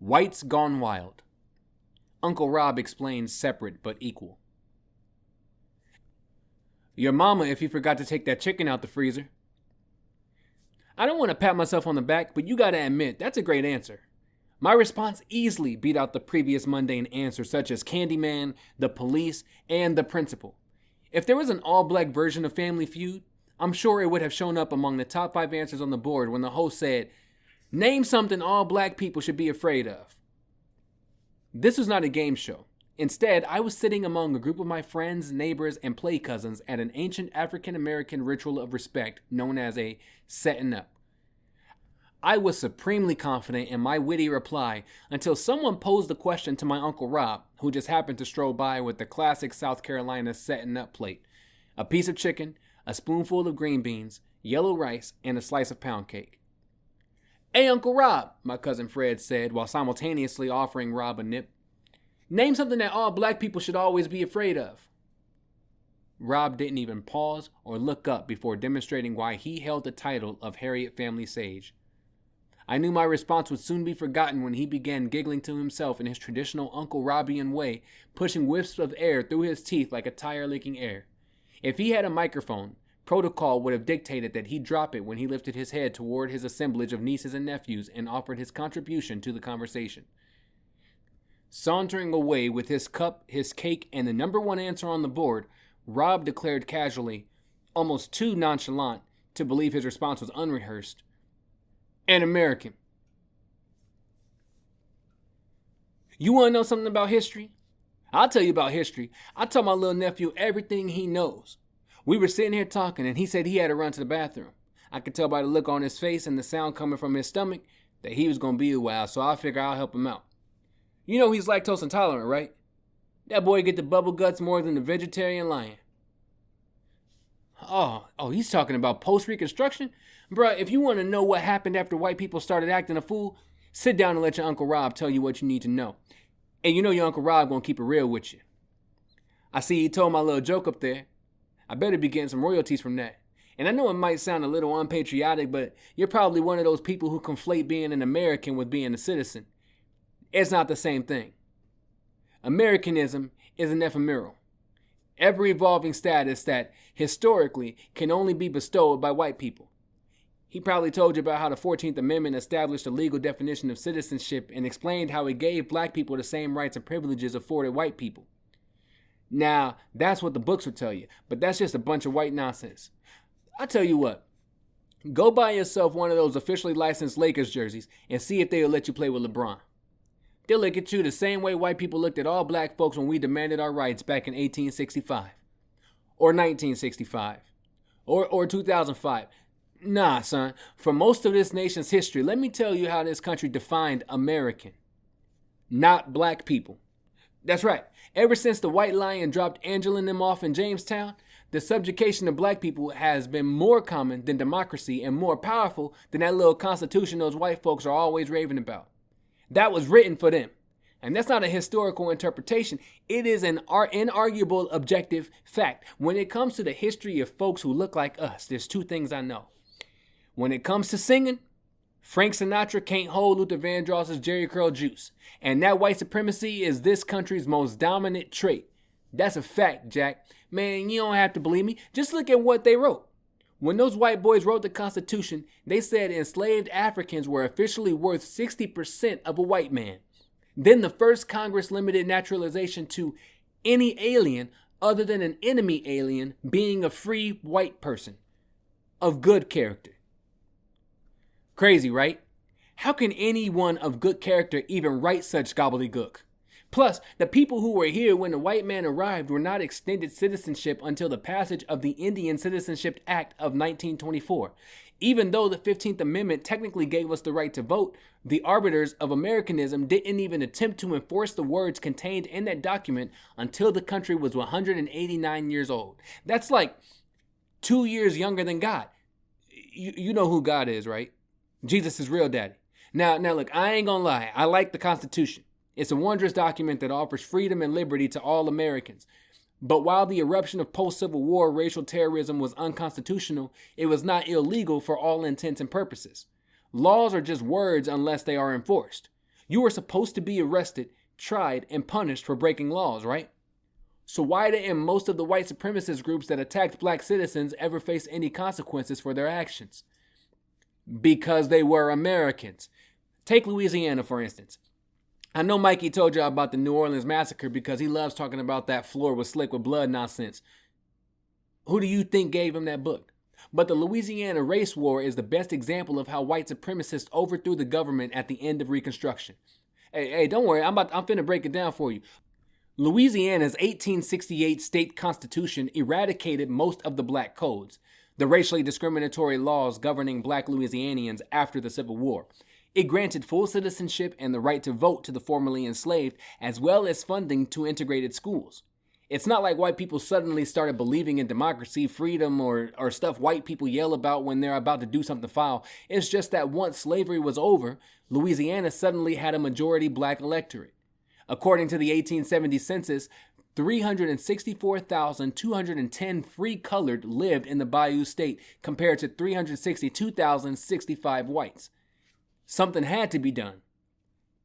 Whites Gone Wild. Uncle Rob explains separate but equal. Your mama if you forgot to take that chicken out the freezer. I don't want to pat myself on the back, but you gotta admit, that's a great answer. My response easily beat out the previous mundane answers such as Candyman, the police, and the principal. If there was an all-black version of Family Feud, I'm sure it would have shown up among the top 5 answers on the board when the host said, "Name something all black people should be afraid of." This was not a game show. Instead, I was sitting among a group of my friends, neighbors, and play cousins at an ancient African-American ritual of respect known as a setting up. I was supremely confident in my witty reply until someone posed the question to my Uncle Rob, who just happened to stroll by with the classic South Carolina setting up plate, a piece of chicken, a spoonful of green beans, yellow rice, and a slice of pound cake. "Hey, Uncle Rob," my cousin Fred said while simultaneously offering Rob a nip. "Name something that all black people should always be afraid of." Rob didn't even pause or look up before demonstrating why he held the title of Harriot family sage. I knew my response would soon be forgotten when he began giggling to himself in his traditional Uncle Robian way, pushing whiffs of air through his teeth like a tire leaking air. If he had a microphone, protocol would have dictated that he drop it when he lifted his head toward his assemblage of nieces and nephews and offered his contribution to the conversation. Sauntering away with his cup, his cake, and the number 1 answer on the board, Rob declared casually, almost too nonchalant to believe his response was unrehearsed, "An American." You want to know something about history? I'll tell you about history. I taught my little nephew everything he knows. We were sitting here talking and he said he had to run to the bathroom. I could tell by the look on his face and the sound coming from his stomach that he was going to be a while, so I figure I'll help him out. You know he's lactose intolerant, right? That boy get the bubble guts more than the vegetarian lion. Oh, he's talking about post-Reconstruction? Bruh, if you want to know what happened after white people started acting a fool, sit down and let your Uncle Rob tell you what you need to know. And you know your Uncle Rob gonna keep it real with you. I see he told my little joke up there. I better be getting some royalties from that. And I know it might sound a little unpatriotic, but you're probably one of those people who conflate being an American with being a citizen. It's not the same thing. Americanism is an ephemeral, ever-evolving status that, historically, can only be bestowed by white people. He probably told you about how the 14th Amendment established a legal definition of citizenship and explained how it gave black people the same rights and privileges afforded white people. Now, that's what the books would tell you, but that's just a bunch of white nonsense. I'll tell you what, go buy yourself one of those officially licensed Lakers jerseys and see if they'll let you play with LeBron. They'll look at you the same way white people looked at all black folks when we demanded our rights back in 1865. Or 1965. Or 2005. Nah, son. For most of this nation's history, let me tell you how this country defined American. Not black people. That's right. Ever since the White Lion dropped Angela and them off in Jamestown, the subjugation of black people has been more common than democracy and more powerful than that little constitution those white folks are always raving about. That was written for them. And that's not a historical interpretation. It is an inarguable objective fact. When it comes to the history of folks who look like us, there's 2 things I know. When it comes to singing, Frank Sinatra can't hold Luther Vandross's Jerry Curl juice. And that white supremacy is this country's most dominant trait. That's a fact, Jack. Man, you don't have to believe me. Just look at what they wrote. When those white boys wrote the Constitution, they said enslaved Africans were officially worth 60% of a white man. Then the first Congress limited naturalization to any alien other than an enemy alien being a free white person of good character. Crazy, right? How can anyone of good character even write such gobbledygook? Plus, the people who were here when the white man arrived were not extended citizenship until the passage of the Indian Citizenship Act of 1924. Even though the 15th Amendment technically gave us the right to vote, the arbiters of Americanism didn't even attempt to enforce the words contained in that document until the country was 189 years old. That's like 2 years younger than God. You know who God is, right? Jesus is real daddy. Now look, I ain't gonna lie. I like the Constitution. It's a wondrous document that offers freedom and liberty to all Americans. But while the eruption of post-Civil War racial terrorism was unconstitutional, it was not illegal for all intents and purposes. Laws are just words unless they are enforced. You were supposed to be arrested, tried, and punished for breaking laws, right? So why didn't most of the white supremacist groups that attacked black citizens ever face any consequences for their actions? Because they were Americans. Take Louisiana, for instance. I know Mikey told y'all about the New Orleans massacre because he loves talking about that floor was slick with blood nonsense. Who do you think gave him that book? But the Louisiana race war is the best example of how white supremacists overthrew the government at the end of Reconstruction. Hey, don't worry, I'm finna break it down for you. Louisiana's 1868 state constitution eradicated most of the black codes, the racially discriminatory laws governing black Louisianians after the Civil War. It granted full citizenship and the right to vote to the formerly enslaved, as well as funding to integrated schools. It's not like white people suddenly started believing in democracy, freedom, or stuff white people yell about when they're about to do something foul. It's just that once slavery was over, Louisiana suddenly had a majority black electorate. According to the 1870 census, 364,210 free colored lived in the Bayou State compared to 362,065 whites. Something had to be done.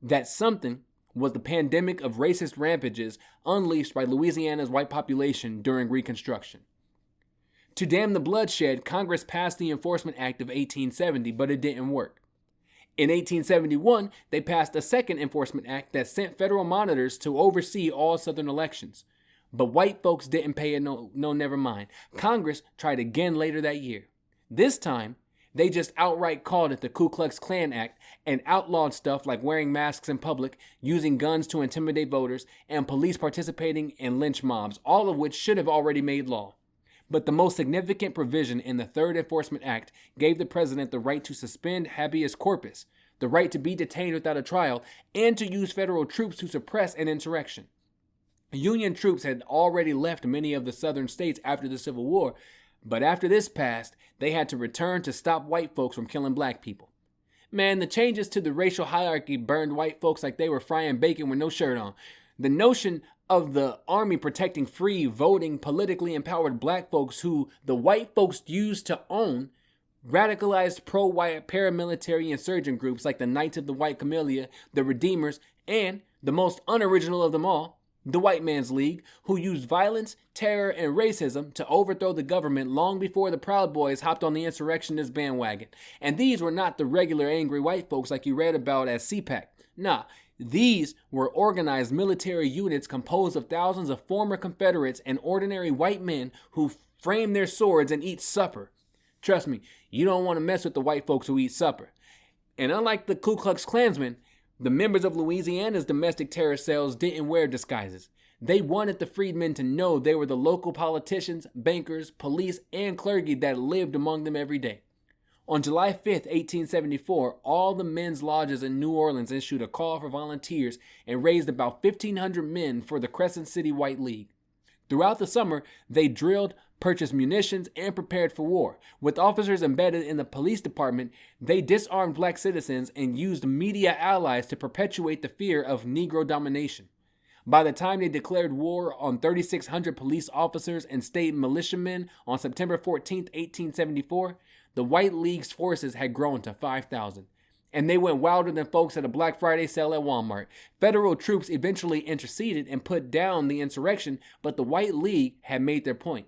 That something was the pandemic of racist rampages unleashed by Louisiana's white population during Reconstruction. To dam the bloodshed, Congress passed the Enforcement Act of 1870, but it didn't work. In 1871, they passed a second Enforcement Act that sent federal monitors to oversee all Southern elections. But white folks didn't pay it no never mind. Congress tried again later that year. This time, they just outright called it the Ku Klux Klan Act and outlawed stuff like wearing masks in public, using guns to intimidate voters, and police participating in lynch mobs, all of which should have already made law. But the most significant provision in the Third Enforcement Act gave the president the right to suspend habeas corpus, the right to be detained without a trial, and to use federal troops to suppress an insurrection. Union troops had already left many of the southern states after the Civil War, but after this passed, they had to return to stop white folks from killing black people. Man, the changes to the racial hierarchy burned white folks like they were frying bacon with no shirt on. The notion of the army protecting free, voting, politically empowered black folks who the white folks used to own radicalized pro-white paramilitary insurgent groups like the Knights of the White Camellia, the Redeemers, and, the most unoriginal of them all, the White Man's League, who used violence, terror, and racism to overthrow the government long before the Proud Boys hopped on the insurrectionist bandwagon. And these were not the regular angry white folks like you read about at CPAC. Nah, these were organized military units composed of thousands of former Confederates and ordinary white men who frame their swords and eat supper. Trust me, you don't want to mess with the white folks who eat supper. And unlike the Ku Klux Klansmen, the members of Louisiana's domestic terror cells didn't wear disguises. They wanted the freedmen to know they were the local politicians, bankers, police, and clergy that lived among them every day. On July 5th, 1874, all the men's lodges in New Orleans issued a call for volunteers and raised about 1,500 men for the Crescent City White League. Throughout the summer, they drilled, purchased munitions, and prepared for war. With officers embedded in the police department, they disarmed black citizens and used media allies to perpetuate the fear of Negro domination. By the time they declared war on 3,600 police officers and state militiamen on September 14, 1874, the White League's forces had grown to 5,000. And they went wilder than folks at a Black Friday sale at Walmart. Federal troops eventually interceded and put down the insurrection, but the White League had made their point.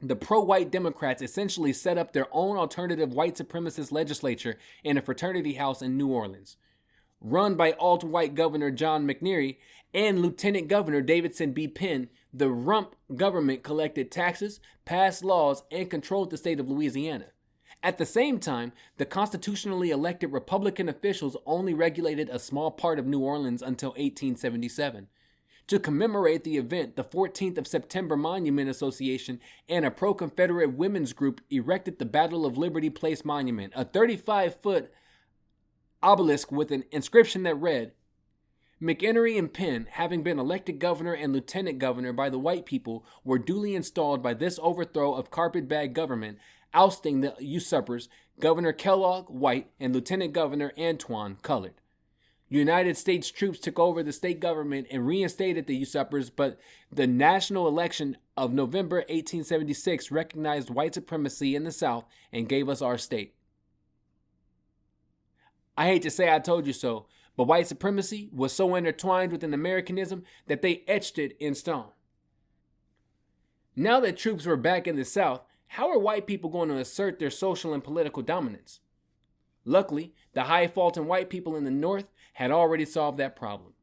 The pro-white Democrats essentially set up their own alternative white supremacist legislature in a fraternity house in New Orleans. Run by alt-white Governor John McNeary and Lieutenant Governor Davidson B. Penn, the rump government collected taxes, passed laws, and controlled the state of Louisiana. At the same time, the constitutionally elected Republican officials only regulated a small part of New Orleans until 1877. To commemorate the event, the 14th of September Monument Association and a pro-Confederate women's group erected the Battle of Liberty Place Monument, a 35-foot obelisk with an inscription that read, McHenry and Penn, having been elected governor and lieutenant governor by the white people, were duly installed by this overthrow of carpetbag government, ousting the usurpers, Governor Kellogg, white, and Lieutenant Governor Antoine, colored. United States troops took over the state government and reinstated the usurpers, but the national election of November 1876 recognized white supremacy in the South and gave us our state. I hate to say I told you so, But white supremacy was so intertwined with Americanism that they etched it in stone. Now that troops were back in the South, how are white people going to assert their social and political dominance? Luckily, the high-faulting white people in the North had already solved that problem.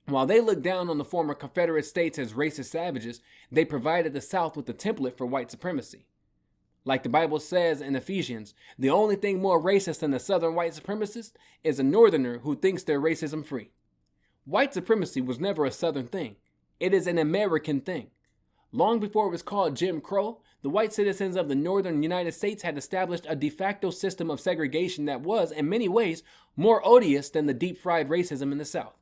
While they looked down on the former Confederate states as racist savages, they provided the South with a template for white supremacy. Like the Bible says in Ephesians, the only thing more racist than a Southern white supremacist is a Northerner who thinks they're racism free. White supremacy was never a Southern thing. It is an American thing. Long before it was called Jim Crow, the white citizens of the northern United States had established a de facto system of segregation that was, in many ways, more odious than the deep-fried racism in the South.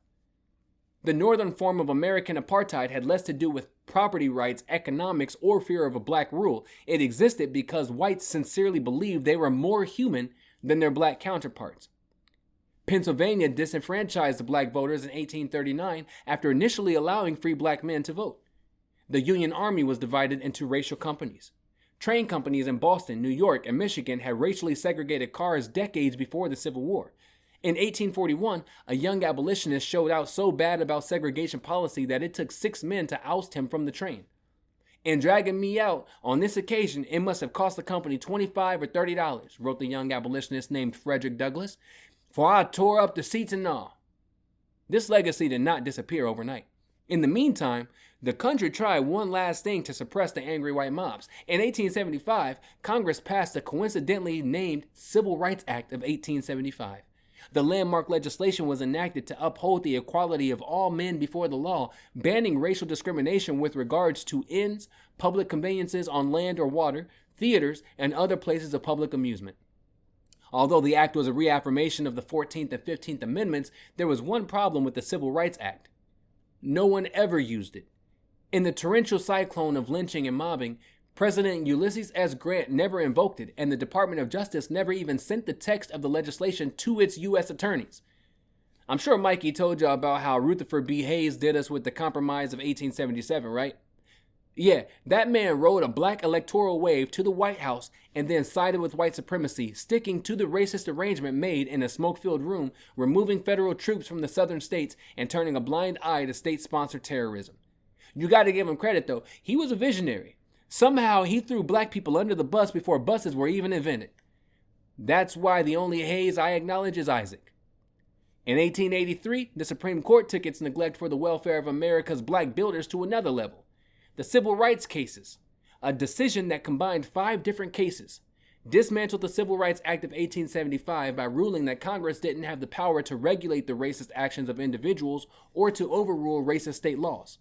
The northern form of American apartheid had less to do with property rights, economics, or fear of a black rule. It existed because whites sincerely believed they were more human than their black counterparts. Pennsylvania disenfranchised the black voters in 1839 after initially allowing free black men to vote. The Union Army was divided into racial companies. Train companies in Boston, New York, and Michigan had racially segregated cars decades before the Civil War. In 1841, a young abolitionist showed out so bad about segregation policy that it took 6 men to oust him from the train. In dragging me out, on this occasion, it must have cost the company $25 or $30, wrote the young abolitionist named Frederick Douglass, for I tore up the seats and all. This legacy did not disappear overnight. In the meantime, the country tried one last thing to suppress the angry white mobs. In 1875, Congress passed the coincidentally named Civil Rights Act of 1875. The landmark legislation was enacted to uphold the equality of all men before the law, banning racial discrimination with regards to inns, public conveyances on land or water, theaters, and other places of public amusement. Although the act was a reaffirmation of the 14th and 15th Amendments, there was one problem with the Civil Rights Act. No one ever used it. In the torrential cyclone of lynching and mobbing, President Ulysses S. Grant never invoked it, and the Department of Justice never even sent the text of the legislation to its U.S. attorneys. I'm sure Mikey told y'all about how Rutherford B. Hayes did us with the Compromise of 1877, right? Yeah, that man rode a black electoral wave to the White House and then sided with white supremacy, sticking to the racist arrangement made in a smoke-filled room, removing federal troops from the southern states and turning a blind eye to state-sponsored terrorism. You gotta give him credit though, he was a visionary. Somehow he threw black people under the bus before buses were even invented. That's why the only Hayes I acknowledge is Isaac. In 1883, the Supreme Court took its neglect for the welfare of America's black builders to another level. The Civil Rights Cases, a decision that combined 5 different cases, dismantled the Civil Rights Act of 1875 by ruling that Congress didn't have the power to regulate the racist actions of individuals or to overrule racist state laws.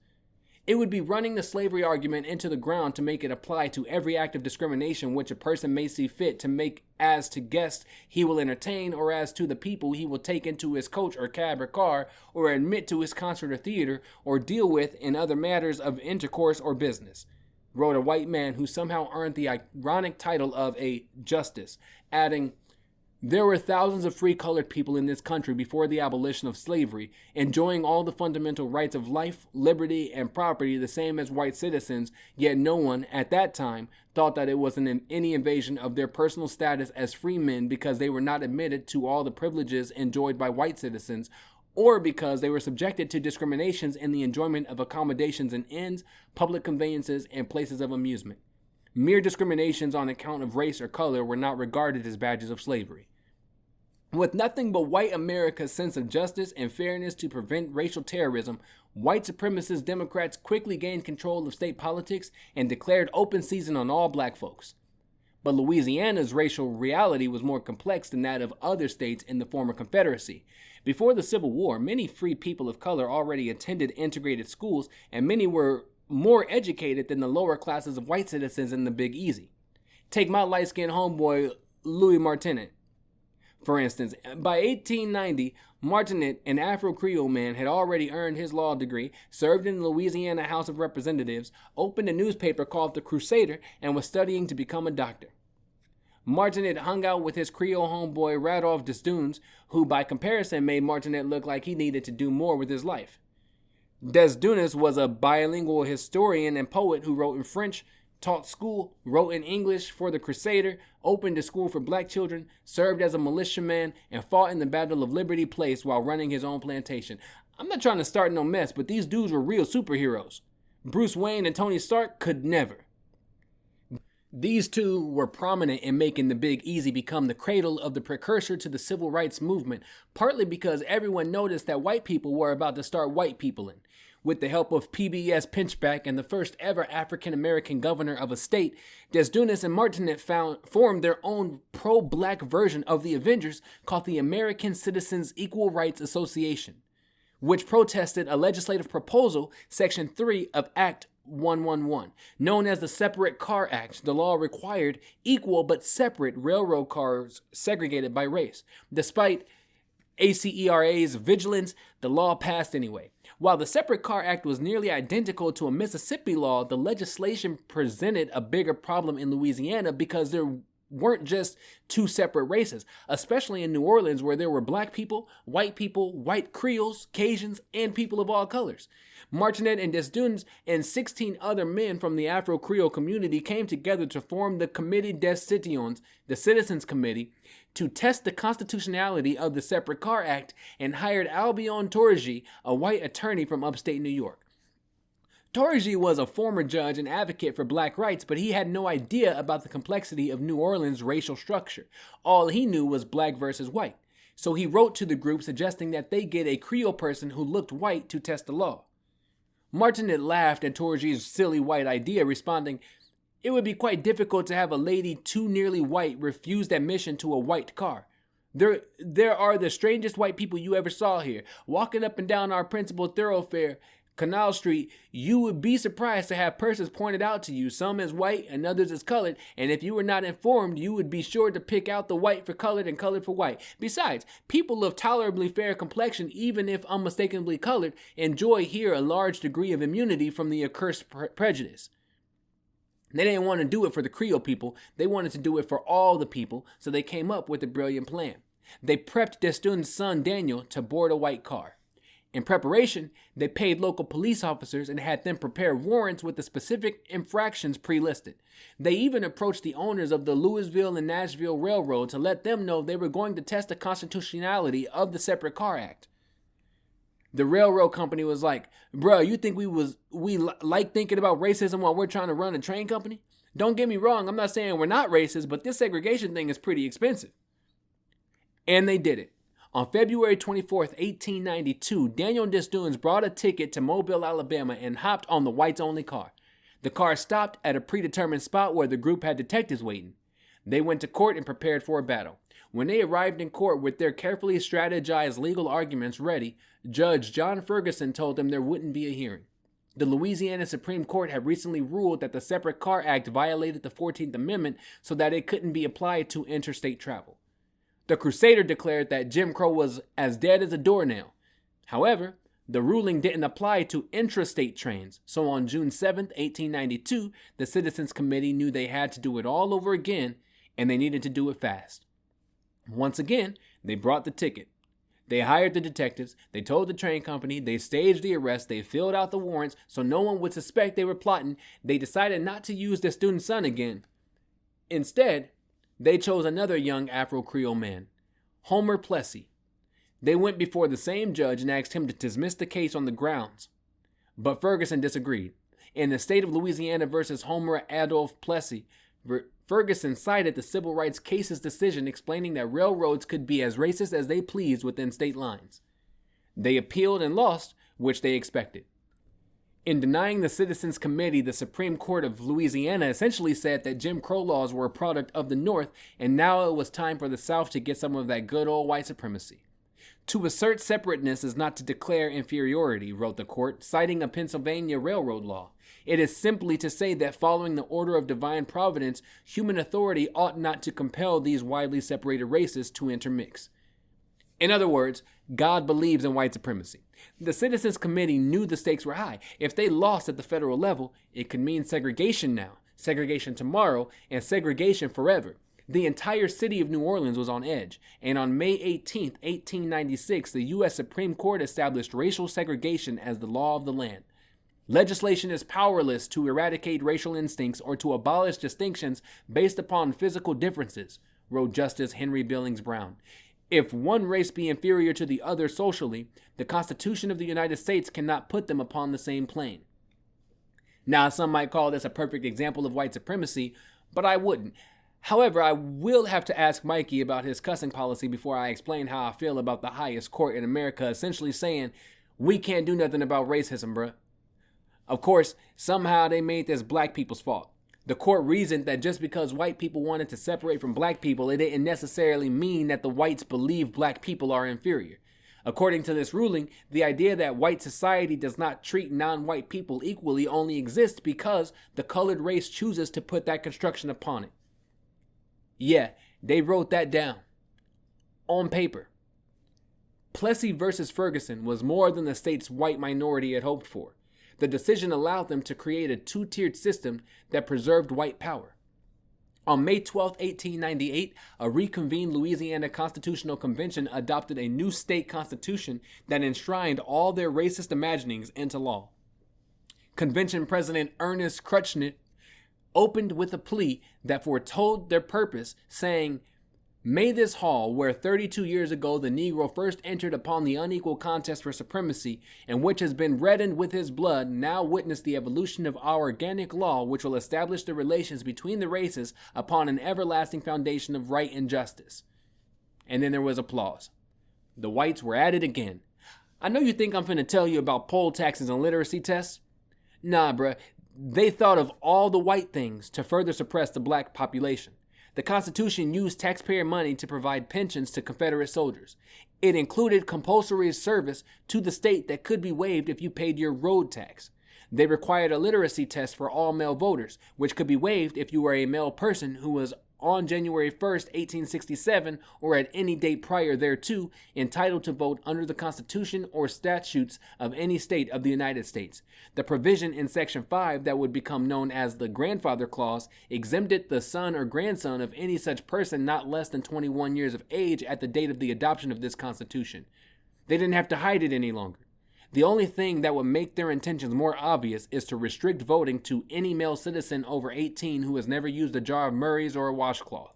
It would be running the slavery argument into the ground to make it apply to every act of discrimination which a person may see fit to make as to guests he will entertain or as to the people he will take into his coach or cab or car or admit to his concert or theater or deal with in other matters of intercourse or business, wrote a white man who somehow earned the ironic title of a justice, adding, "There were thousands of free colored people in this country before the abolition of slavery, enjoying all the fundamental rights of life, liberty, and property the same as white citizens, yet no one, at that time, thought that it was any invasion of their personal status as free men because they were not admitted to all the privileges enjoyed by white citizens, or because they were subjected to discriminations in the enjoyment of accommodations in inns, public conveyances, and places of amusement. Mere discriminations on account of race or color were not regarded as badges of slavery." With nothing but white America's sense of justice and fairness to prevent racial terrorism, white supremacist Democrats quickly gained control of state politics and declared open season on all black folks. But Louisiana's racial reality was more complex than that of other states in the former Confederacy. Before the Civil War, many free people of color already attended integrated schools, and many were more educated than the lower classes of white citizens in the Big Easy. Take my light-skinned homeboy, Louis Martinet. For instance, by 1890, Martinet, an Afro-Creole man, had already earned his law degree, served in the Louisiana House of Representatives, opened a newspaper called The Crusader, and was studying to become a doctor. Martinet hung out with his Creole homeboy Radolph Desdunes, who by comparison made Martinet look like he needed to do more with his life. Desdunes was a bilingual historian and poet who wrote in French, taught school, wrote in English for the Crusader, opened a school for black children, served as a militiaman, and fought in the Battle of Liberty Place while running his own plantation. I'm not trying to start no mess, but these dudes were real superheroes. Bruce Wayne and Tony Stark could never. These two were prominent in making the Big Easy become the cradle of the precursor to the civil rights movement, partly because everyone noticed that white people were about to start white peopling. With the help of PBS Pinchback and the first ever African-American governor of a state, Desdunis and Martinet formed their own pro-black version of the Avengers called the American Citizens Equal Rights Association, which protested a legislative proposal, Section 3 of Act 111, known as the Separate Car Act. The law required equal but separate railroad cars segregated by race. Despite ACERA's vigilance, the law passed anyway. While the Separate Car Act was nearly identical to a Mississippi law, the legislation presented a bigger problem in Louisiana because there weren't just two separate races, especially in New Orleans where there were black people, white Creoles, Cajuns, and people of all colors. Martinet and Desdunes and 16 other men from the Afro-Creole community came together to form the Comité des Citoyens, the Citizens Committee, to test the constitutionality of the Separate Car Act and hired Albion Torrigi, a white attorney from upstate New York. Torrigi was a former judge and advocate for black rights, but he had no idea about the complexity of New Orleans' racial structure. All he knew was black versus white. So he wrote to the group suggesting that they get a Creole person who looked white to test the law. Martinet laughed at Torrigi's silly white idea, responding, "It would be quite difficult to have a lady too nearly white refuse admission to a white car. There are the strangest white people you ever saw here. Walking up and down our principal thoroughfare, Canal Street, you would be surprised to have persons pointed out to you, some as white and others as colored, and if you were not informed, you would be sure to pick out the white for colored and colored for white. Besides, people of tolerably fair complexion, even if unmistakably colored, enjoy here a large degree of immunity from the accursed prejudice." They didn't want to do it for the Creole people, they wanted to do it for all the people, so they came up with a brilliant plan. They prepped Desdunes' son Daniel to board a white car. In preparation, they paid local police officers and had them prepare warrants with the specific infractions pre-listed. They even approached the owners of the Louisville and Nashville Railroad to let them know they were going to test the constitutionality of the Separate Car Act. The railroad company was like, "Bruh, you think we like thinking about racism while we're trying to run a train company? Don't get me wrong, I'm not saying we're not racist, but this segregation thing is pretty expensive." And they did it. On February 24th, 1892, Daniel Desdunes brought a ticket to Mobile, Alabama, and hopped on the whites-only car. The car stopped at a predetermined spot where the group had detectives waiting. They went to court and prepared for a battle. When they arrived in court with their carefully strategized legal arguments ready, Judge John Ferguson told them there wouldn't be a hearing. The Louisiana Supreme Court had recently ruled that the Separate Car Act violated the 14th Amendment so that it couldn't be applied to interstate travel. The Crusader declared that Jim Crow was as dead as a doornail. However, the ruling didn't apply to intrastate trains, so on June 7, 1892, the Citizens Committee knew they had to do it all over again, and they needed to do it fast. Once again, they brought the ticket. They hired the detectives, they told the train company, they staged the arrest, they filled out the warrants so no one would suspect they were plotting. They decided not to use their student son again. Instead, they chose another young Afro-Creole man, Homer Plessy. They went before the same judge and asked him to dismiss the case on the grounds. But Ferguson disagreed. In the state of Louisiana versus Homer Adolphe Plessy, Ferguson cited the civil rights case's decision explaining that railroads could be as racist as they pleased within state lines. They appealed and lost, which they expected. In denying the Citizens Committee, the Supreme Court of Louisiana essentially said that Jim Crow laws were a product of the North, and now it was time for the South to get some of that good old white supremacy. To assert separateness is not to declare inferiority, wrote the court, citing a Pennsylvania railroad law. It is simply to say that following the order of divine providence, human authority ought not to compel these widely separated races to intermix. In other words, God believes in white supremacy. The Citizens Committee knew the stakes were high. If they lost at the federal level, it could mean segregation now, segregation tomorrow, and segregation forever. The entire city of New Orleans was on edge, and on May 18, 1896, the U.S. Supreme Court established racial segregation as the law of the land. Legislation is powerless to eradicate racial instincts or to abolish distinctions based upon physical differences, wrote Justice Henry Billings Brown. If one race be inferior to the other socially, the Constitution of the United States cannot put them upon the same plane. Now, some might call this a perfect example of white supremacy, but I wouldn't. However, I will have to ask Mikey about his cussing policy before I explain how I feel about the highest court in America essentially saying, we can't do nothing about racism, bruh. Of course, somehow they made this black people's fault. The court reasoned that just because white people wanted to separate from black people, it didn't necessarily mean that the whites believe black people are inferior. According to this ruling, the idea that white society does not treat non-white people equally only exists because the colored race chooses to put that construction upon it. Yeah, they wrote that down. On paper. Plessy versus Ferguson was more than the state's white minority had hoped for. The decision allowed them to create a two-tiered system that preserved white power. On May 12, 1898, a reconvened Louisiana Constitutional Convention adopted a new state constitution that enshrined all their racist imaginings into law. Convention President Ernest Crutchnit opened with a plea that foretold their purpose, saying, "May this hall, where 32 years ago the Negro first entered upon the unequal contest for supremacy, and which has been reddened with his blood, now witness the evolution of our organic law, which will establish the relations between the races upon an everlasting foundation of right and justice." And then there was applause. The whites were at it again. I know you think I'm finna tell you about poll taxes and literacy tests. Nah, bruh. They thought of all the white things to further suppress the black population. The Constitution used taxpayer money to provide pensions to Confederate soldiers. It included compulsory service to the state that could be waived if you paid your road tax. They required a literacy test for all male voters, which could be waived if you were a male person who was on January 1st, 1867, or at any date prior thereto, entitled to vote under the Constitution or statutes of any state of the United States. The provision in Section 5 that would become known as the Grandfather Clause exempted the son or grandson of any such person not less than 21 years of age at the date of the adoption of this Constitution. They didn't have to hide it any longer. The only thing that would make their intentions more obvious is to restrict voting to any male citizen over 18 who has never used a jar of Murray's or a washcloth.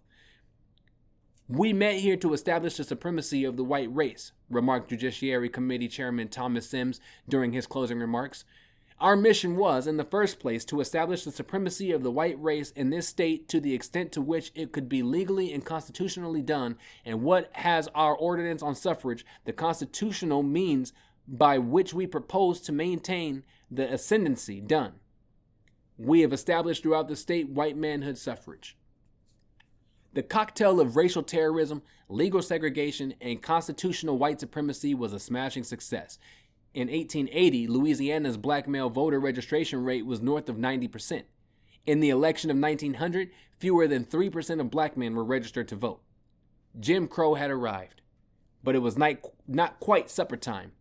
"We met here to establish the supremacy of the white race," remarked Judiciary Committee Chairman Thomas Sims during his closing remarks. "Our mission was, in the first place, to establish the supremacy of the white race in this state to the extent to which it could be legally and constitutionally done, and what has our ordinance on suffrage, the constitutional means by which we propose to maintain the ascendancy, done. We have established throughout the state white manhood suffrage." The cocktail of racial terrorism, legal segregation, and constitutional white supremacy was a smashing success. In 1880, Louisiana's black male voter registration rate was north of 90%. In the election of 1900, fewer than 3% of black men were registered to vote. Jim Crow had arrived, but it was not quite supper time.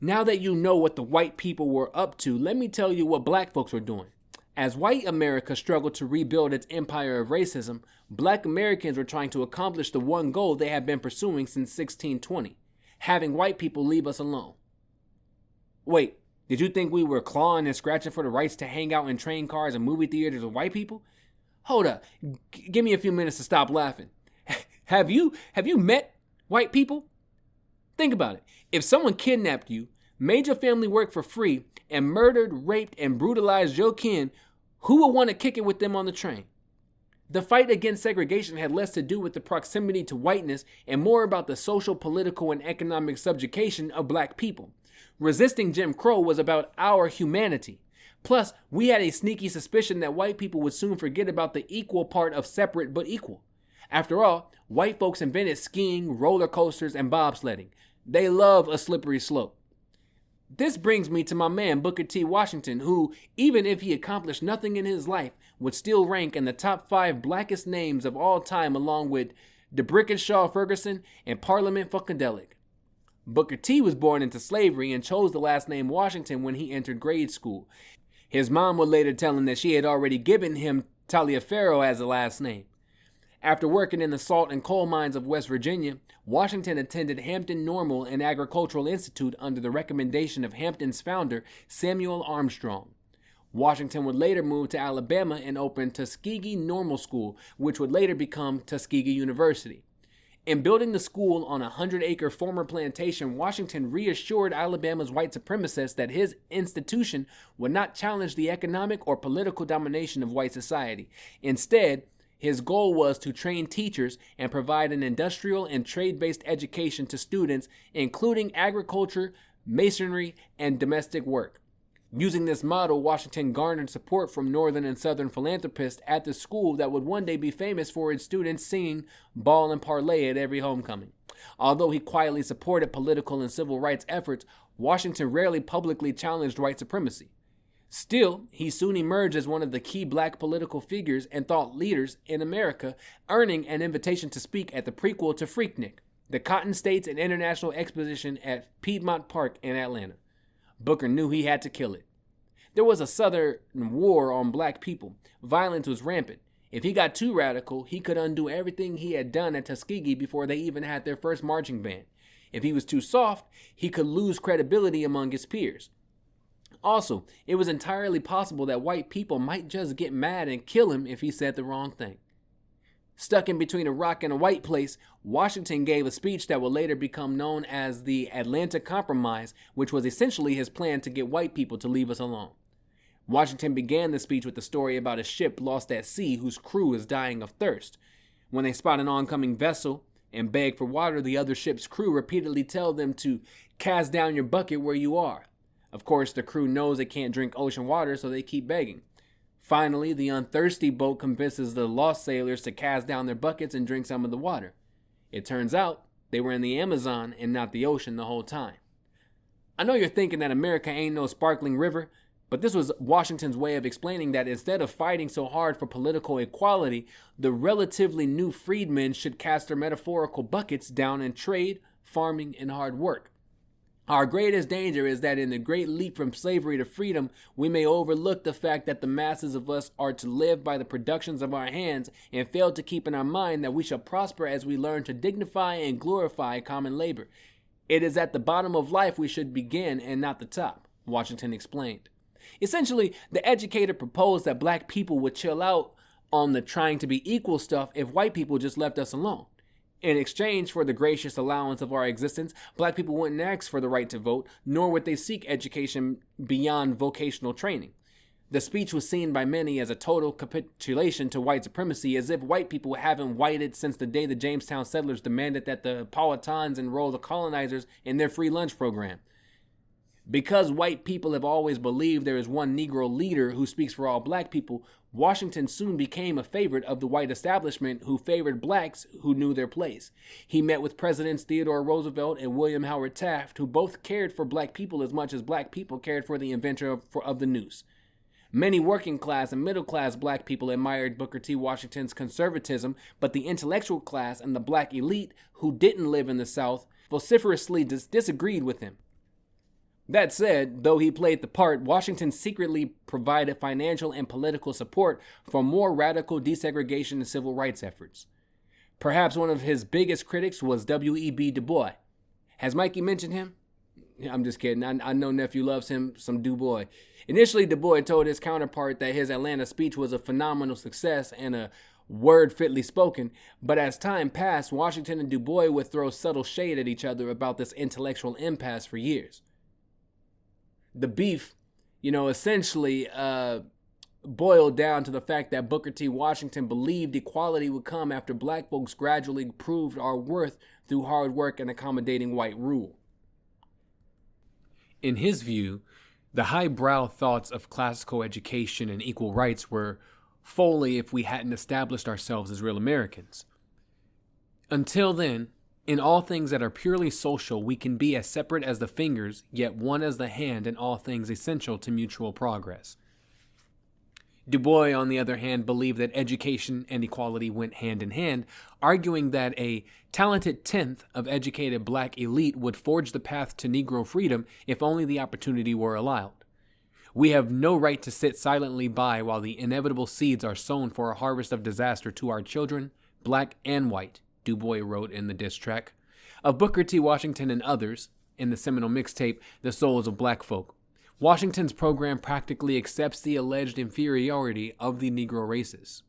Now that you know what the white people were up to, let me tell you what black folks were doing. As white America struggled to rebuild its empire of racism, black Americans were trying to accomplish the one goal they had been pursuing since 1620, having white people leave us alone. Wait, did you think we were clawing and scratching for the rights to hang out in train cars and movie theaters with white people? Hold up, give me a few minutes to stop laughing. Have you met white people? Think about it. If someone kidnapped you, made your family work for free, and murdered, raped, and brutalized your kin, who would want to kick it with them on the train? The fight against segregation had less to do with the proximity to whiteness and more about the social, political, and economic subjugation of black people. Resisting Jim Crow was about our humanity. Plus, we had a sneaky suspicion that white people would soon forget about the equal part of separate but equal. After all, white folks invented skiing, roller coasters, and bobsledding. They love a slippery slope. This brings me to my man Booker T. Washington, who, even if he accomplished nothing in his life, would still rank in the top 5 blackest names of all time, along with DeBrickenshaw Ferguson and Parliament Funkadelic. Booker T was born into slavery and chose the last name Washington when he entered grade school. His mom would later tell him that she had already given him Taliaferro as a last name. After working in the salt and coal mines of West Virginia, Washington attended Hampton Normal and Agricultural Institute under the recommendation of Hampton's founder, Samuel Armstrong. Washington would later move to Alabama and open Tuskegee Normal School, which would later become Tuskegee University. In building the school on a 100-acre former plantation, Washington reassured Alabama's white supremacists that his institution would not challenge the economic or political domination of white society. Instead, his goal was to train teachers and provide an industrial and trade-based education to students, including agriculture, masonry, and domestic work. Using this model, Washington garnered support from Northern and Southern philanthropists at the school that would one day be famous for its students singing Ball and Parlay at every homecoming. Although he quietly supported political and civil rights efforts, Washington rarely publicly challenged white supremacy. Still, he soon emerged as one of the key black political figures and thought leaders in America, earning an invitation to speak at the prequel to Freaknik, the Cotton States and International Exposition at Piedmont Park in Atlanta. Booker knew he had to kill it. There was a Southern war on black people. Violence was rampant. If he got too radical, he could undo everything he had done at Tuskegee before they even had their first marching band. If he was too soft, he could lose credibility among his peers. Also, it was entirely possible that white people might just get mad and kill him if he said the wrong thing. Stuck in between a rock and a white place, Washington gave a speech that would later become known as the Atlanta Compromise, which was essentially his plan to get white people to leave us alone. Washington began the speech with a story about a ship lost at sea whose crew is dying of thirst. When they spot an oncoming vessel and beg for water, the other ship's crew repeatedly tell them to cast down your bucket where you are. Of course, the crew knows they can't drink ocean water, so they keep begging. Finally, the unthirsty boat convinces the lost sailors to cast down their buckets and drink some of the water. It turns out they were in the Amazon and not the ocean the whole time. I know you're thinking that America ain't no sparkling river, but this was Washington's way of explaining that instead of fighting so hard for political equality, the relatively new freedmen should cast their metaphorical buckets down in trade, farming, and hard work. Our greatest danger is that in the great leap from slavery to freedom, we may overlook the fact that the masses of us are to live by the productions of our hands and fail to keep in our mind that we shall prosper as we learn to dignify and glorify common labor. It is at the bottom of life we should begin and not the top, Washington explained. Essentially, the educator proposed that black people would chill out on the trying to be equal stuff if white people just left us alone. In exchange for the gracious allowance of our existence, black people wouldn't ask for the right to vote, nor would they seek education beyond vocational training. The speech was seen by many as a total capitulation to white supremacy, as if white people haven't whited since the day the Jamestown settlers demanded that the Powhatans enroll the colonizers in their free lunch program. Because white people have always believed there is one Negro leader who speaks for all black people, Washington soon became a favorite of the white establishment who favored blacks who knew their place. He met with Presidents Theodore Roosevelt and William Howard Taft, who both cared for black people as much as black people cared for the inventor of the noose. Many working class and middle class black people admired Booker T. Washington's conservatism, but the intellectual class and the black elite who didn't live in the South vociferously disagreed with him. That said, though he played the part, Washington secretly provided financial and political support for more radical desegregation and civil rights efforts. Perhaps one of his biggest critics was W.E.B. Du Bois. Has Mikey mentioned him? I'm just kidding. I know nephew loves him some Du Bois. Initially, Du Bois told his counterpart that his Atlanta speech was a phenomenal success and a word fitly spoken, but as time passed, Washington and Du Bois would throw subtle shade at each other about this intellectual impasse for years. The beef, essentially boiled down to the fact that Booker T. Washington believed equality would come after black folks gradually proved our worth through hard work and accommodating white rule. In his view, the highbrow thoughts of classical education and equal rights were folly if we hadn't established ourselves as real Americans. Until then, in all things that are purely social, we can be as separate as the fingers, yet one as the hand in all things essential to mutual progress. Du Bois, on the other hand, believed that education and equality went hand in hand, arguing that a talented tenth of educated black elite would forge the path to Negro freedom if only the opportunity were allowed. We have no right to sit silently by while the inevitable seeds are sown for a harvest of disaster to our children, black and white, Du Bois wrote in the diss track, of Booker T. Washington and others in the seminal mixtape, The Souls of Black Folk. Washington's program practically accepts the alleged inferiority of the Negro races.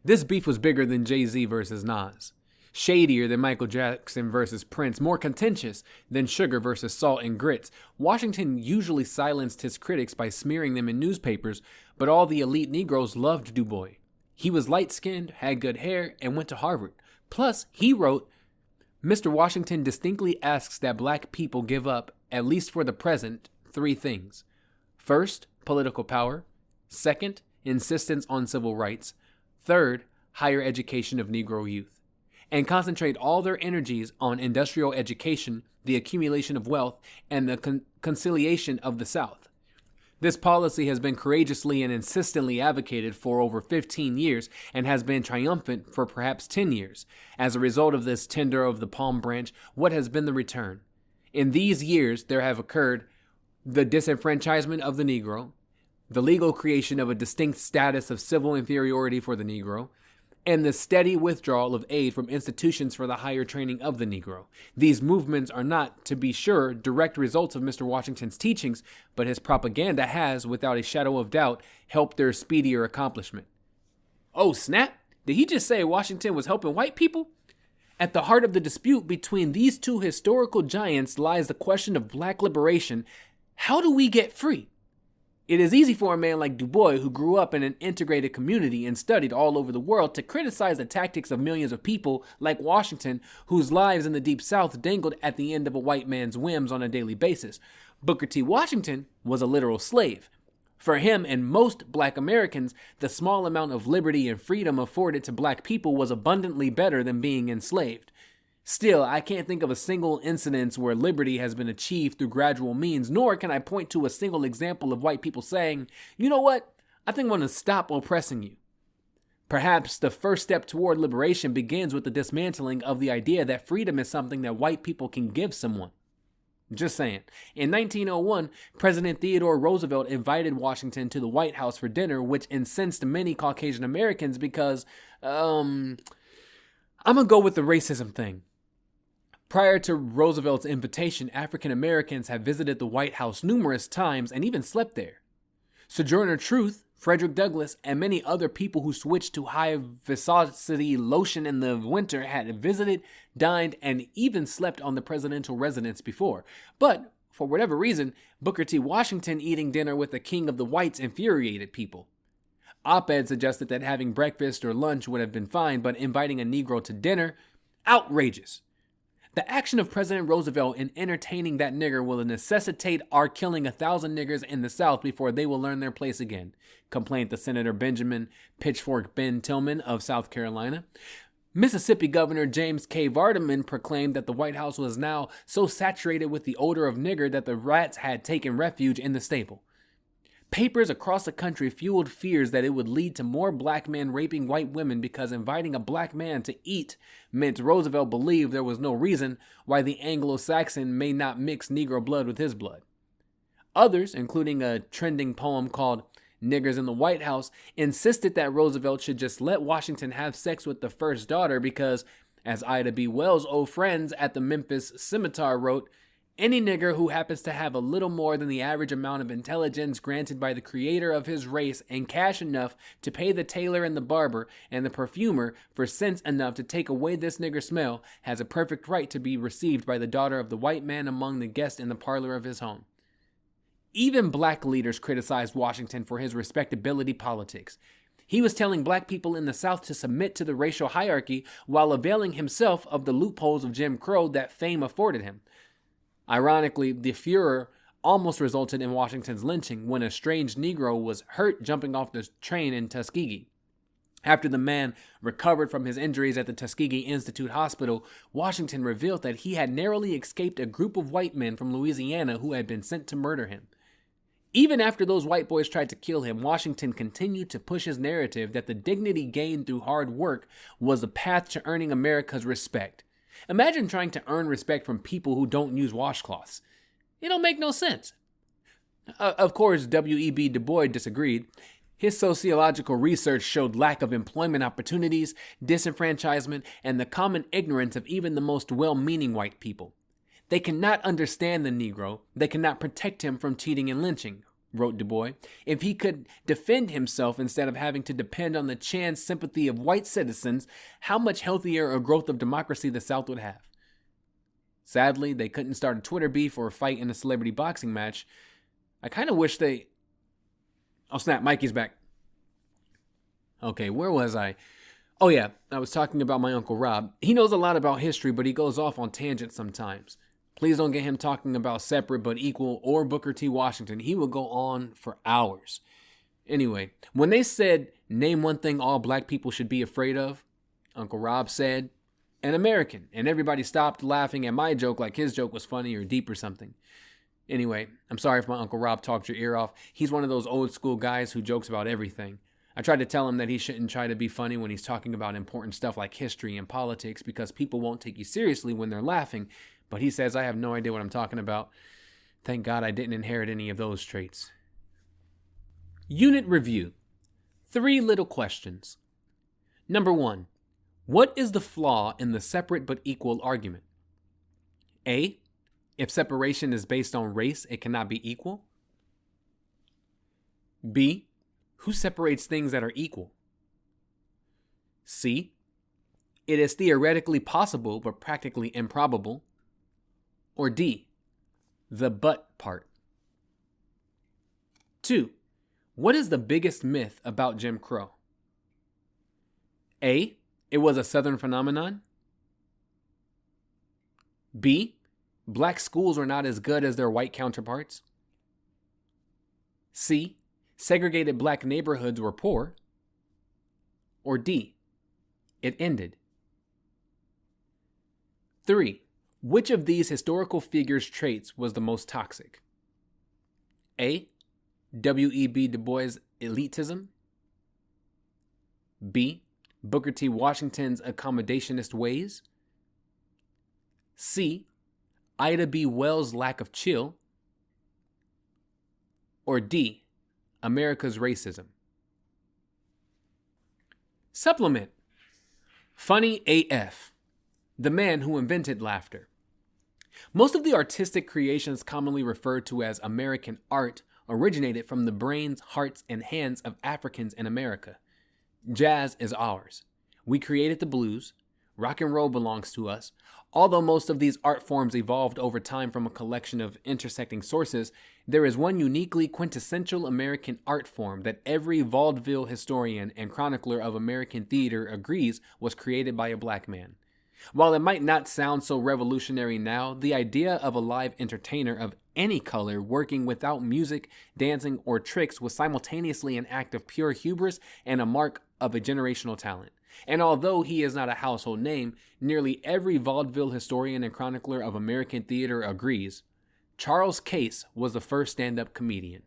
This beef was bigger than Jay-Z versus Nas, shadier than Michael Jackson versus Prince, more contentious than Sugar versus Salt and Grits. Washington usually silenced his critics by smearing them in newspapers, but all the elite Negroes loved Du Bois. He was light-skinned, had good hair, and went to Harvard. Plus, he wrote, Mr. Washington distinctly asks that black people give up, at least for the present, 3 things. First, political power. Second, insistence on civil rights. Third, higher education of Negro youth. And concentrate all their energies on industrial education, the accumulation of wealth, and the conciliation of the South. This policy has been courageously and insistently advocated for over 15 years and has been triumphant for perhaps 10 years. As a result of this tender of the palm branch, what has been the return? In these years, there have occurred the disenfranchisement of the Negro, the legal creation of a distinct status of civil inferiority for the Negro, and the steady withdrawal of aid from institutions for the higher training of the Negro. These movements are not, to be sure, direct results of Mr. Washington's teachings, but his propaganda has, without a shadow of doubt, helped their speedier accomplishment. Oh, snap! Did he just say Washington was helping white people? At the heart of the dispute between these two historical giants lies the question of black liberation. How do we get free? It is easy for a man like Du Bois, who grew up in an integrated community and studied all over the world, to criticize the tactics of millions of people like Washington, whose lives in the Deep South dangled at the end of a white man's whims on a daily basis. Booker T. Washington was a literal slave. For him and most black Americans, the small amount of liberty and freedom afforded to black people was abundantly better than being enslaved. Still, I can't think of a single incident where liberty has been achieved through gradual means, nor can I point to a single example of white people saying, you know what, I think I'm going to stop oppressing you. Perhaps the first step toward liberation begins with the dismantling of the idea that freedom is something that white people can give someone. Just saying. In 1901, President Theodore Roosevelt invited Washington to the White House for dinner, which incensed many Caucasian Americans because, I'm going to go with the racism thing. Prior to Roosevelt's invitation, African Americans have visited the White House numerous times and even slept there. Sojourner Truth, Frederick Douglass, and many other people who switched to high viscosity lotion in the winter had visited, dined, and even slept on the presidential residence before. But, for whatever reason, Booker T. Washington eating dinner with the king of the whites infuriated people. Op-ed suggested that having breakfast or lunch would have been fine, but inviting a Negro to dinner? Outrageous. The action of President Roosevelt in entertaining that nigger will necessitate our killing 1,000 niggers in the South before they will learn their place again, complained the Senator Benjamin Pitchfork Ben Tillman of South Carolina. Mississippi Governor James K. Vardaman proclaimed that the White House was now so saturated with the odor of nigger that the rats had taken refuge in the stable. Papers across the country fueled fears that it would lead to more black men raping white women because inviting a black man to eat meant Roosevelt believed there was no reason why the Anglo-Saxon may not mix Negro blood with his blood. Others, including a trending poem called Niggers in the White House, insisted that Roosevelt should just let Washington have sex with the first daughter because, as Ida B. Wells' old friends at the Memphis Scimitar wrote, any nigger who happens to have a little more than the average amount of intelligence granted by the creator of his race and cash enough to pay the tailor and the barber and the perfumer for sense enough to take away this nigger smell has a perfect right to be received by the daughter of the white man among the guests in the parlor of his home. Even black leaders criticized Washington for his respectability politics. He was telling black people in the South to submit to the racial hierarchy while availing himself of the loopholes of Jim Crow that fame afforded him. Ironically, the furor almost resulted in Washington's lynching when a strange Negro was hurt jumping off the train in Tuskegee. After the man recovered from his injuries at the Tuskegee Institute Hospital, Washington revealed that he had narrowly escaped a group of white men from Louisiana who had been sent to murder him. Even after those white boys tried to kill him, Washington continued to push his narrative that the dignity gained through hard work was the path to earning America's respect. Imagine trying to earn respect from people who don't use washcloths. It don't make no sense. Of course, W.E.B. Du Bois disagreed. His sociological research showed lack of employment opportunities, disenfranchisement, and the common ignorance of even the most well-meaning white people. They cannot understand the Negro. They cannot protect him from cheating and lynching, wrote Du Bois. If he could defend himself instead of having to depend on the chance sympathy of white citizens, how much healthier a growth of democracy the South would have. Sadly, they couldn't start a Twitter beef or a fight in a celebrity boxing match. I kind of wish they... Oh snap, Mikey's back. Okay, where was I? Oh yeah, I was talking about my Uncle Rob. He knows a lot about history, but he goes off on tangents sometimes. Please don't get him talking about separate but equal or Booker T. Washington. He will go on for hours. Anyway, when they said, name one thing all black people should be afraid of, Uncle Rob said, an American. And everybody stopped laughing at my joke like his joke was funny or deep or something. Anyway, I'm sorry if my Uncle Rob talked your ear off. He's one of those old school guys who jokes about everything. I tried to tell him that he shouldn't try to be funny when he's talking about important stuff like history and politics because people won't take you seriously when they're laughing, but he says I have no idea what I'm talking about. Thank God I didn't inherit any of those traits. Unit review. 3 little questions. Number 1. What is the flaw in the separate but equal argument? A. If separation is based on race, it cannot be equal. B. Who separates things that are equal? C. It is theoretically possible but practically improbable. Or D. The but part. 2. What is the biggest myth about Jim Crow? A. It was a Southern phenomenon. B. Black schools were not as good as their white counterparts. C. Segregated black neighborhoods were poor. Or D. It ended. 3. Which of these historical figures' traits was the most toxic? A. W.E.B. Du Bois' elitism. B. Booker T. Washington's accommodationist ways. C. Ida B. Wells' lack of chill. Or D. America's racism. Supplement. Funny AF. The man who invented laughter. Most of the artistic creations commonly referred to as American art originated from the brains, hearts, and hands of Africans in America. Jazz is ours. We created the blues. Rock and roll belongs to us. Although most of these art forms evolved over time from a collection of intersecting sources, there is one uniquely quintessential American art form that every vaudeville historian and chronicler of American theater agrees was created by a black man. While it might not sound so revolutionary now, the idea of a live entertainer of any color working without music, dancing, or tricks was simultaneously an act of pure hubris and a mark of a generational talent. And although he is not a household name, nearly every vaudeville historian and chronicler of American theater agrees. Charles Case was the first stand-up comedian.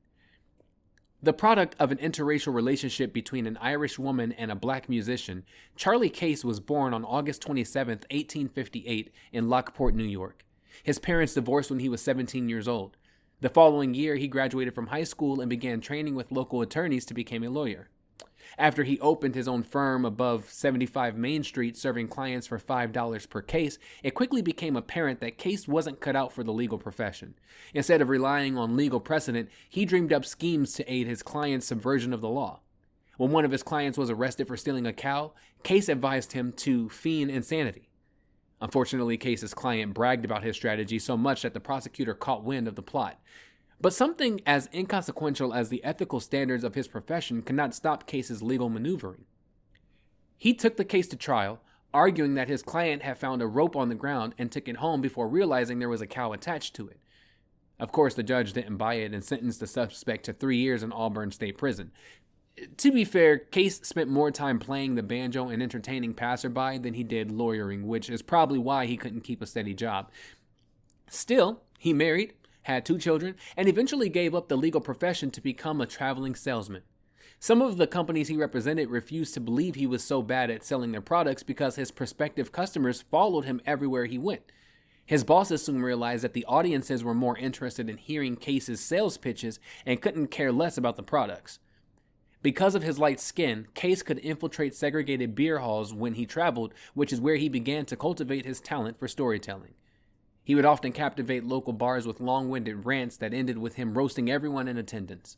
The product of an interracial relationship between an Irish woman and a black musician, Charlie Case was born on August 27, 1858, in Lockport, New York. His parents divorced when he was 17 years old. The following year, he graduated from high school and began training with local attorneys to become a lawyer. After he opened his own firm above 75 Main Street, serving clients for $5 per case, it quickly became apparent that Case wasn't cut out for the legal profession. Instead of relying on legal precedent, he dreamed up schemes to aid his client's subversion of the law. When one of his clients was arrested for stealing a cow, Case advised him to feign insanity. Unfortunately, Case's client bragged about his strategy so much that the prosecutor caught wind of the plot. But something as inconsequential as the ethical standards of his profession could not stop Case's legal maneuvering. He took the case to trial, arguing that his client had found a rope on the ground and took it home before realizing there was a cow attached to it. Of course, the judge didn't buy it and sentenced the suspect to 3 years in Auburn State Prison. To be fair, Case spent more time playing the banjo and entertaining passerby than he did lawyering, which is probably why he couldn't keep a steady job. Still, he married, had 2 children, and eventually gave up the legal profession to become a traveling salesman. Some of the companies he represented refused to believe he was so bad at selling their products because his prospective customers followed him everywhere he went. His bosses soon realized that the audiences were more interested in hearing Case's sales pitches and couldn't care less about the products. Because of his light skin, Case could infiltrate segregated beer halls when he traveled, which is where he began to cultivate his talent for storytelling. He would often captivate local bars with long-winded rants that ended with him roasting everyone in attendance.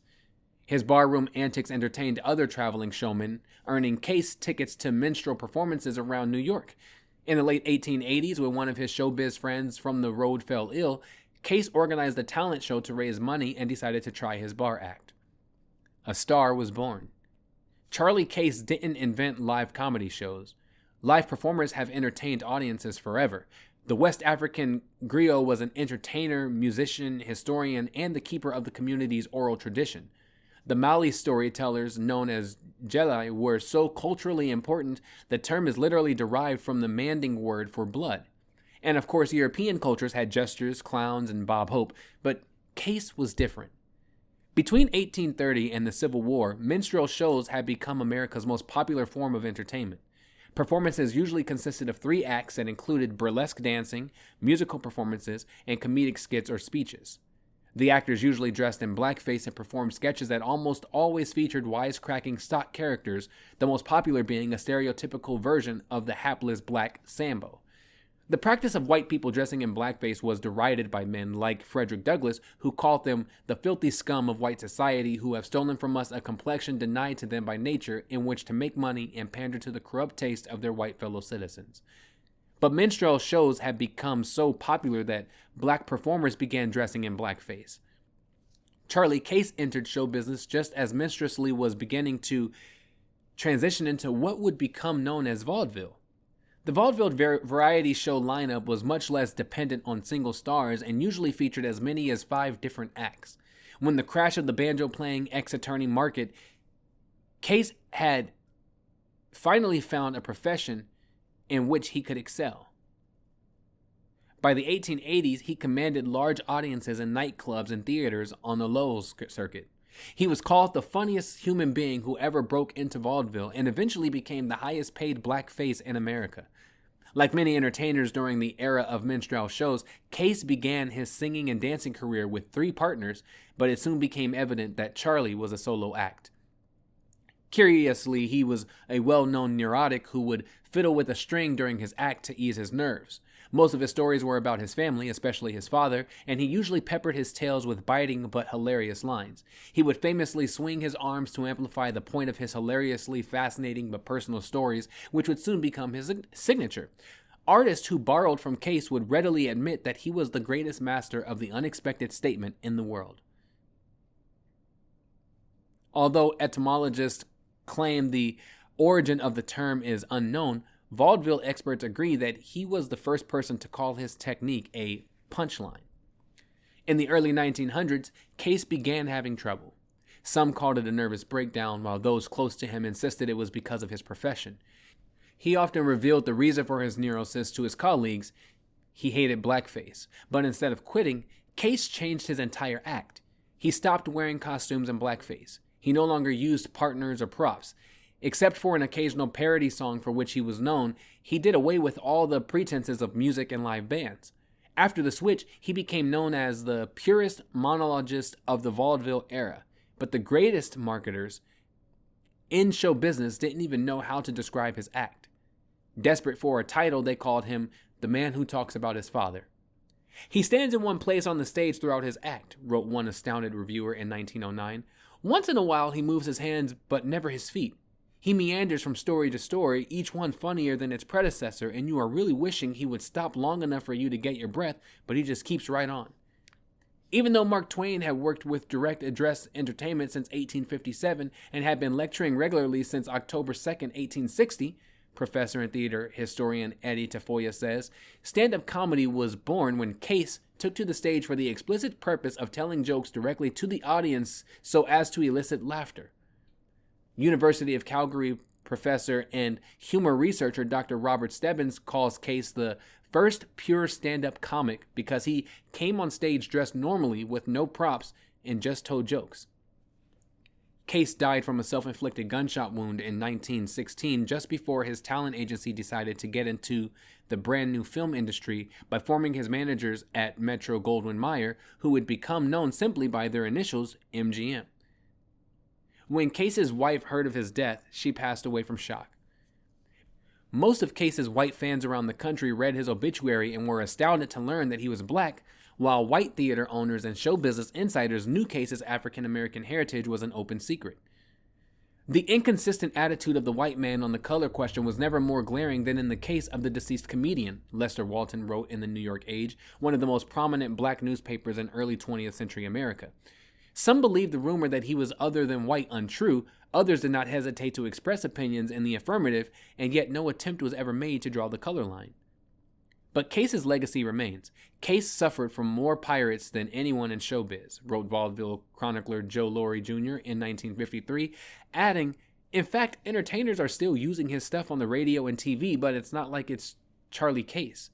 His barroom antics entertained other traveling showmen, earning Case tickets to minstrel performances around New York. In the late 1880s, when one of his showbiz friends from the road fell ill, Case organized a talent show to raise money and decided to try his bar act. A star was born. Charlie Case didn't invent live comedy shows. Live performers have entertained audiences forever. The West African griot was an entertainer, musician, historian, and the keeper of the community's oral tradition. The Mali storytellers, known as Jelai, were so culturally important, the term is literally derived from the Manding word for blood. And of course, European cultures had jesters, clowns, and Bob Hope, but Case was different. Between 1830 and the Civil War, minstrel shows had become America's most popular form of entertainment. Performances usually consisted of 3 acts that included burlesque dancing, musical performances, and comedic skits or speeches. The actors usually dressed in blackface and performed sketches that almost always featured wisecracking stock characters, the most popular being a stereotypical version of the hapless black Sambo. The practice of white people dressing in blackface was derided by men like Frederick Douglass, who called them the filthy scum of white society who have stolen from us a complexion denied to them by nature in which to make money and pander to the corrupt taste of their white fellow citizens. But minstrel shows had become so popular that black performers began dressing in blackface. Charlie Case entered show business just as minstrelsy was beginning to transition into what would become known as vaudeville. The vaudeville variety show lineup was much less dependent on single stars and usually featured as many as 5 different acts. When the crash of the banjo-playing ex-attorney market, Case had finally found a profession in which he could excel. By the 1880s, he commanded large audiences in nightclubs and theaters on the Lowell circuit. He was called the funniest human being who ever broke into vaudeville and eventually became the highest paid black face in America. Like many entertainers during the era of minstrel shows, Case began his singing and dancing career with 3 partners, but it soon became evident that Charlie was a solo act. Curiously, he was a well-known neurotic who would fiddle with a string during his act to ease his nerves. Most of his stories were about his family, especially his father, and he usually peppered his tales with biting but hilarious lines. He would famously swing his arms to amplify the point of his hilariously fascinating but personal stories, which would soon become his signature. Artists who borrowed from Case would readily admit that he was the greatest master of the unexpected statement in the world. Although etymologists claim the origin of the term is unknown, vaudeville experts agree that he was the first person to call his technique a punchline. In the early 1900s, Case began having trouble. Some called it a nervous breakdown, while those close to him insisted it was because of his profession. He often revealed the reason for his neurosis to his colleagues. He hated blackface, but instead of quitting, Case changed his entire act. He stopped wearing costumes and blackface. He no longer used partners or props. Except for an occasional parody song for which he was known, he did away with all the pretenses of music and live bands. After the switch, he became known as the purest monologist of the vaudeville era. But the greatest marketers in show business didn't even know how to describe his act. Desperate for a title, they called him the man who talks about his father. He stands in one place on the stage throughout his act, wrote one astounded reviewer in 1909. Once in a while, he moves his hands, but never his feet. He meanders from story to story, each one funnier than its predecessor, and you are really wishing he would stop long enough for you to get your breath, but he just keeps right on. Even though Mark Twain had worked with direct address entertainment since 1857 and had been lecturing regularly since October 2nd, 1860, professor and theater historian Eddie Tafoya says, stand-up comedy was born when Case took to the stage for the explicit purpose of telling jokes directly to the audience so as to elicit laughter. University of Calgary professor and humor researcher Dr. Robert Stebbins calls Case the first pure stand-up comic because he came on stage dressed normally with no props and just told jokes. Case died from a self-inflicted gunshot wound in 1916, just before his talent agency decided to get into the brand new film industry by forming his managers at Metro-Goldwyn-Mayer, who would become known simply by their initials, MGM. When Case's wife heard of his death, she passed away from shock. Most of Case's white fans around the country read his obituary and were astounded to learn that he was black, while white theater owners and show business insiders knew Case's African American heritage was an open secret. The inconsistent attitude of the white man on the color question was never more glaring than in the case of the deceased comedian, Lester Walton wrote in the New York Age, one of the most prominent black newspapers in early 20th century America. Some believed the rumor that he was other than white untrue, others did not hesitate to express opinions in the affirmative, and yet no attempt was ever made to draw the color line. But Case's legacy remains. Case suffered from more pirates than anyone in showbiz, wrote vaudeville chronicler Joe Laurie Jr. in 1953, adding, "In fact, entertainers are still using his stuff on the radio and TV, but it's not like it's Charlie Case."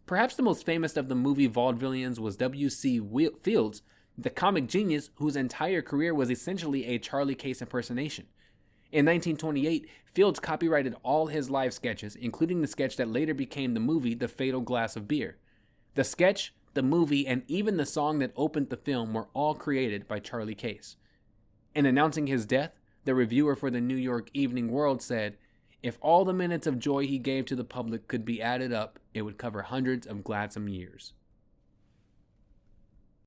Perhaps the most famous of the movie vaudevillians was W.C. Fields, the comic genius whose entire career was essentially a Charlie Case impersonation. In 1928, Fields copyrighted all his live sketches, including the sketch that later became the movie The Fatal Glass of Beer. The sketch, the movie, and even the song that opened the film were all created by Charlie Case. In announcing his death, the reviewer for the New York Evening World said, "If all the minutes of joy he gave to the public could be added up, it would cover hundreds of gladsome years."